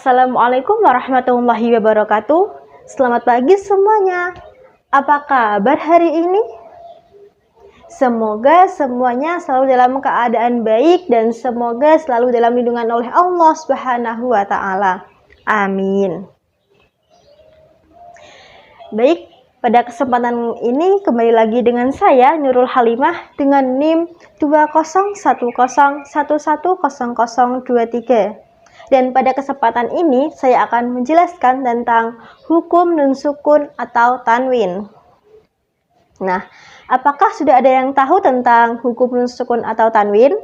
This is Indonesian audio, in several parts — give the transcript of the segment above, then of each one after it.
Assalamualaikum warahmatullahi wabarakatuh. Selamat pagi semuanya. Apa kabar hari ini? Semoga semuanya selalu dalam keadaan baik dan semoga selalu dalam lindungan oleh Allah Subhanahu wa taala. Amin. Baik, pada kesempatan ini kembali lagi dengan saya Nurul Halimah dengan NIM 2010110023. Dan pada kesempatan ini saya akan menjelaskan tentang hukum nun sukun atau tanwin. Nah, apakah sudah ada yang tahu tentang hukum nun sukun atau tanwin?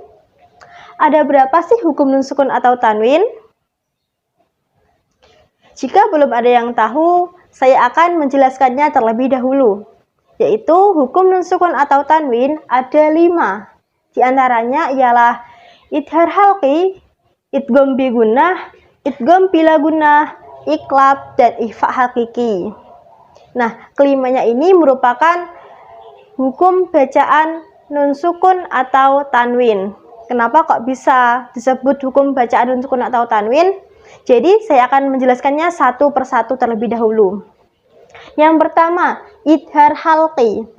Ada berapa sih hukum nun sukun atau tanwin? Jika belum ada yang tahu, saya akan menjelaskannya terlebih dahulu, yaitu hukum nun sukun atau tanwin ada 5. Di antaranya ialah idhar halqi, idgham bi gunnah, idgham bila gunnah, iqlab, dan ikhfa hakiki. Nah, kelimanya ini merupakan hukum bacaan nun sukun atau tanwin. Kenapa kok bisa disebut hukum bacaan nun sukun atau tanwin? Jadi, saya akan menjelaskannya satu persatu terlebih dahulu. Yang pertama, idhar halqi.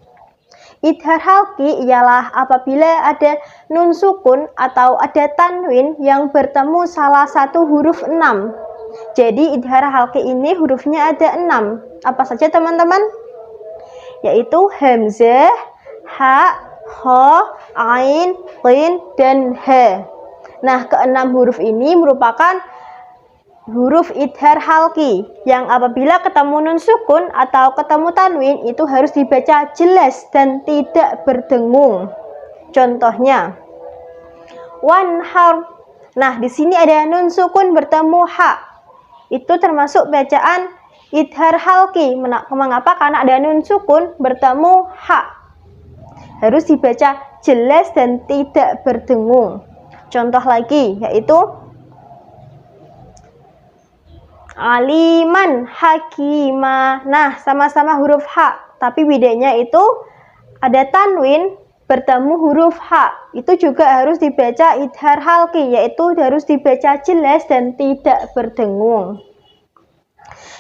Idhar halqi ialah apabila ada nun sukun atau ada tanwin yang bertemu salah satu huruf 6. Jadi idhar halqi ini hurufnya ada 6. Apa saja teman-teman? Yaitu hamzah, ha, kha, ain, ghin, dan ha. Nah, ke-6 huruf ini merupakan huruf idhar halqi yang apabila ketemu nun sukun atau ketemu tanwin itu harus dibaca jelas dan tidak berdengung. Contohnya, wanhar. Nah, di sini ada nun sukun bertemu ha. Itu termasuk bacaan idhar halqi. Mengapa? Karena ada nun sukun bertemu ha. Harus dibaca jelas dan tidak berdengung. Contoh lagi yaitu aliman, hakima. Nah, sama-sama huruf H, tapi bedanya itu ada tanwin bertemu huruf H. Itu juga harus dibaca idhar halqi, yaitu harus dibaca jelas dan tidak berdengung.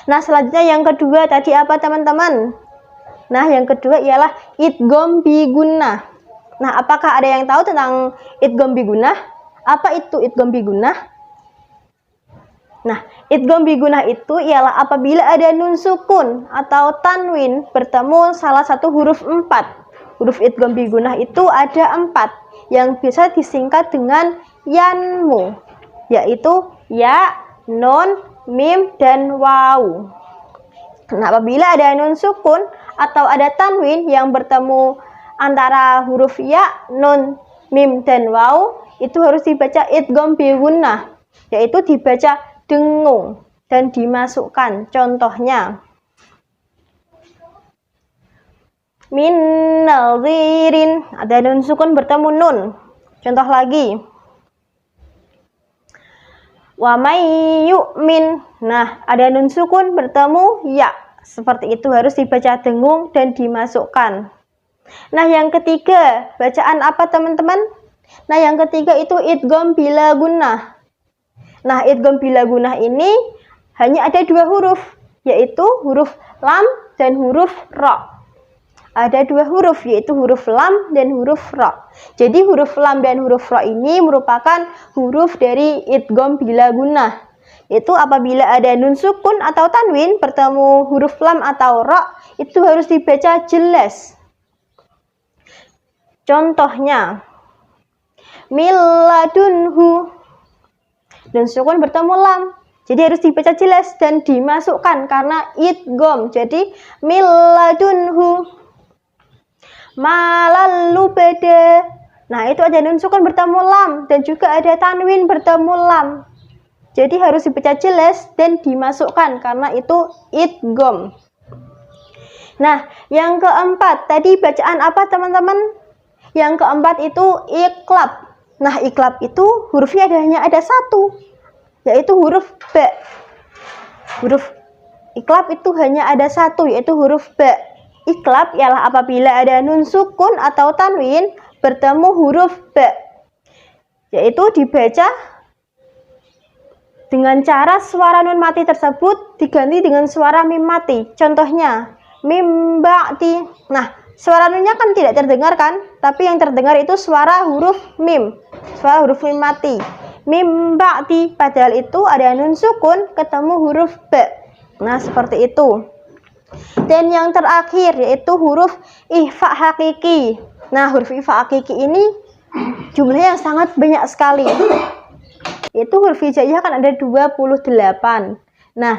Nah, selanjutnya yang kedua tadi apa teman-teman? Nah, yang kedua ialah idgham bi gunnah. Nah, apakah ada yang tahu tentang idgham bi gunnah? Apa itu idgham bi gunnah? Nah, idgham bi gunnah itu ialah apabila ada nun sukun atau tanwin bertemu salah satu huruf 4. Huruf idgham bi gunnah itu ada 4 yang bisa disingkat dengan yanmu, yaitu ya, nun, mim, dan waw. Nah, apabila ada nun sukun atau ada tanwin yang bertemu antara huruf ya, nun, mim, dan waw, itu harus dibaca idgham bi gunnah, yaitu dibaca dengung dan dimasukkan. Contohnya, min nadhirin, ada nun sukun bertemu nun. Contoh lagi, wa may yu'min. Nah, ada nun sukun bertemu ya. Seperti itu harus dibaca dengung dan dimasukkan. Nah, yang ketiga, bacaan apa teman-teman? Nah, yang ketiga itu idgham bila gunnah. Nah, idgham bila gunnah ini hanya ada 2 huruf, yaitu huruf lam dan huruf ra. Ada 2 huruf, yaitu huruf lam dan huruf ra. Jadi huruf lam dan huruf ra ini merupakan huruf dari idgham bila gunnah. Itu apabila ada nun sukun atau tanwin bertemu huruf lam atau ra, itu harus dibaca jelas. Contohnya, milladunhu. Dan sukun bertemu lam, jadi harus dibaca jelas dan dimasukkan karena idgham. Jadi milladunhu. Malallubada. Nah, itu ada nun sukun bertemu lam dan juga ada tanwin bertemu lam. Jadi harus dibaca jelas dan dimasukkan karena itu idgham. Nah, yang keempat tadi bacaan apa teman-teman? Yang keempat itu iqlab. Nah, iqlab itu hurufnya hanya ada 1, yaitu huruf ba. Huruf iqlab itu hanya ada 1, yaitu huruf ba. Iqlab ialah apabila ada nun sukun atau tanwin bertemu huruf ba, yaitu dibaca dengan cara suara nun mati tersebut diganti dengan suara mim mati. Contohnya, mim ba'ti. Nah, suara nunnya kan tidak terdengar kan? Tapi yang terdengar itu suara huruf mim. Suara huruf mim mati. Mim ba'ti. Padahal itu ada nun sukun ketemu huruf ba. Nah, seperti itu. Dan yang terakhir yaitu huruf ikhfa hakiki. Nah, huruf ikhfa hakiki ini jumlahnya yang sangat banyak sekali. Itu huruf hijaiyah kan ada 28. Nah,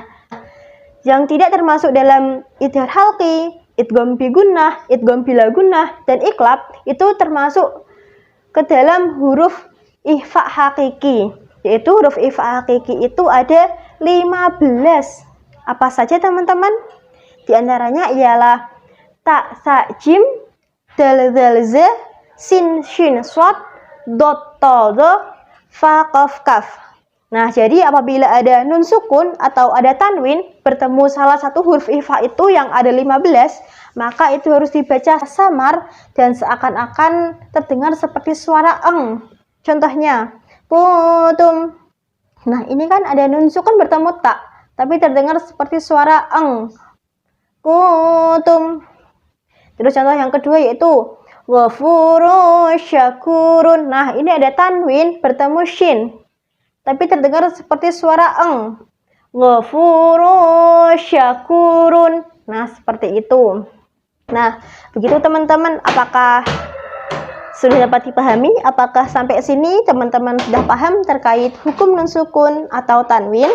yang tidak termasuk dalam idgham halqi, idgham bi gunnah, idgham bila gunnah, dan iqlab itu termasuk ke dalam huruf ikhfa hakiki. Yaitu huruf ikhfa hakiki itu ada 15. Apa saja teman-teman? Di antaranya ialah ta, sa, jim, dal, zal, za, sin, shin, shad, dot, ta, dha, fa, qaf, kaf. Nah, jadi apabila ada nun sukun atau ada tanwin bertemu salah satu huruf ikhfa itu yang ada 15, maka itu harus dibaca samar dan seakan-akan terdengar seperti suara eng. Contohnya, putum. Nah, ini kan ada nun sukun bertemu tak, tapi terdengar seperti suara eng. Putum. Terus contoh yang kedua yaitu ghafurun syakurun. Nah, ini ada tanwin bertemu shin, tapi terdengar seperti suara eng. Ghafurun syakurun. Nah, seperti itu. Nah, begitu teman-teman, apakah sudah dapat dipahami? Apakah sampai sini teman-teman sudah paham terkait hukum nun sukun atau tanwin?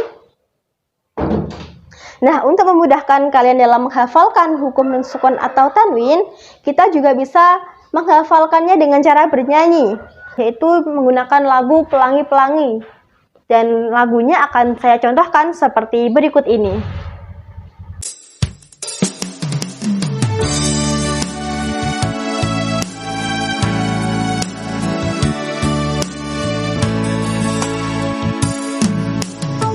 Nah, untuk memudahkan kalian dalam menghafalkan hukum nun sukun atau tanwin, kita juga bisa menghafalkannya dengan cara bernyanyi, yaitu menggunakan lagu Pelangi-Pelangi. Dan lagunya akan saya contohkan seperti berikut ini.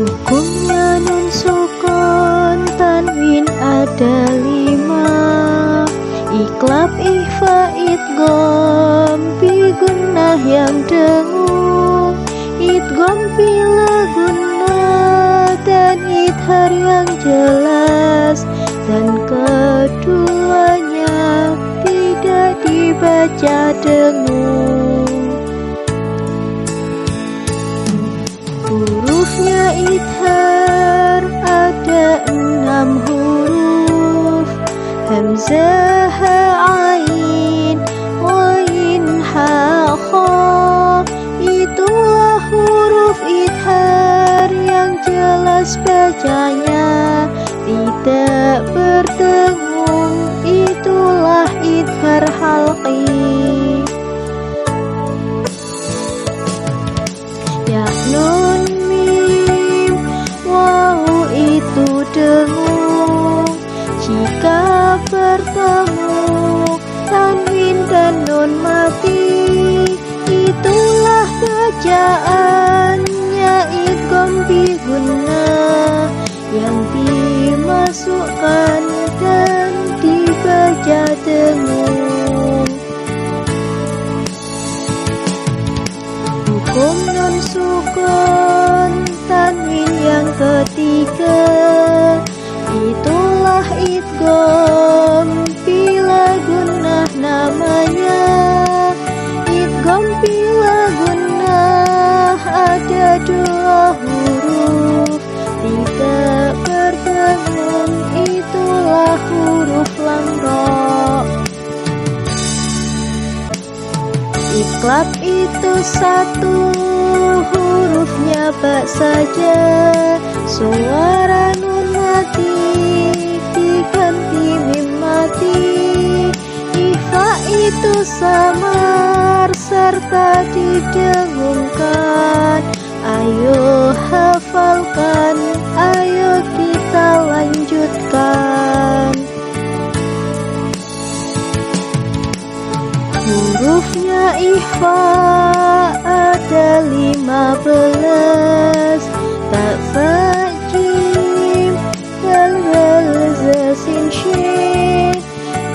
Hukumnya nun sukun tanwin ada 5. Iqlab, ikhfa, idgham bi gunnah yang dengung, idgham bila gunnah, dan idhar yang jelas. Dan keduanya tidak dibaca dengung. Hurufnya idhar ada 6 huruf. Hamzah, ha, ain, ghain, ha, kha. Itulah huruf idhar yang jelas bacanya, tidak berdengung. Itulah idhar halqi. Ya, nun, mim, waw itu dengung. Jika bertemu tanwin dan nun mati, itulah bacaannya idgham bi gunnah yang dimasukkan dan dibaca dengung. Hukum nun sukun tanwin yang ketiga, itulah idgham bila gunnah namanya. Idgham bila gunnah ada 2 huruf, tidak berdengung. Itulah huruf lam ra. Iqlab itu 1 hurufnya ba saja. Suara nun mati diganti mim mati. Ikhfa itu samar serta didengungkan. Ayo hafalkan, ayo kita lanjutkan. Hurufnya ikhfa ada 15. Ta, fa, jim, dal, zal, za, sin, shin,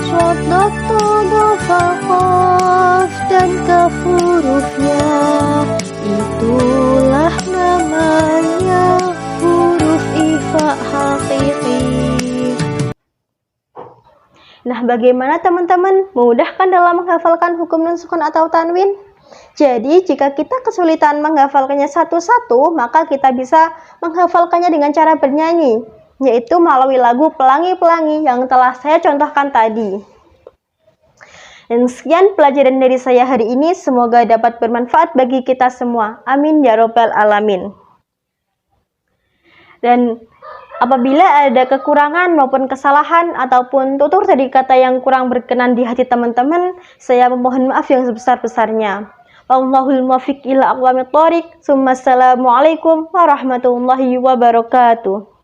shad, dot, ta, dha, fa, qaf, dan kaf hurufnya. Itulah namanya Nah, bagaimana teman-teman memudahkan dalam menghafalkan hukum nun sukun atau tanwin? Jadi, jika kita kesulitan menghafalkannya satu-satu, maka kita bisa menghafalkannya dengan cara bernyanyi, yaitu melalui lagu Pelangi-Pelangi yang telah saya contohkan tadi. Dan sekian pelajaran dari saya hari ini, semoga dapat bermanfaat bagi kita semua. Amin ya robbal alamin. Dan apabila ada kekurangan maupun kesalahan ataupun tutur dari kata yang kurang berkenan di hati teman-teman, saya memohon maaf yang sebesar-besarnya. Wallahul muwaffiq ila aqwamit thoriq. Assalamualaikum warahmatullahi wabarakatuh.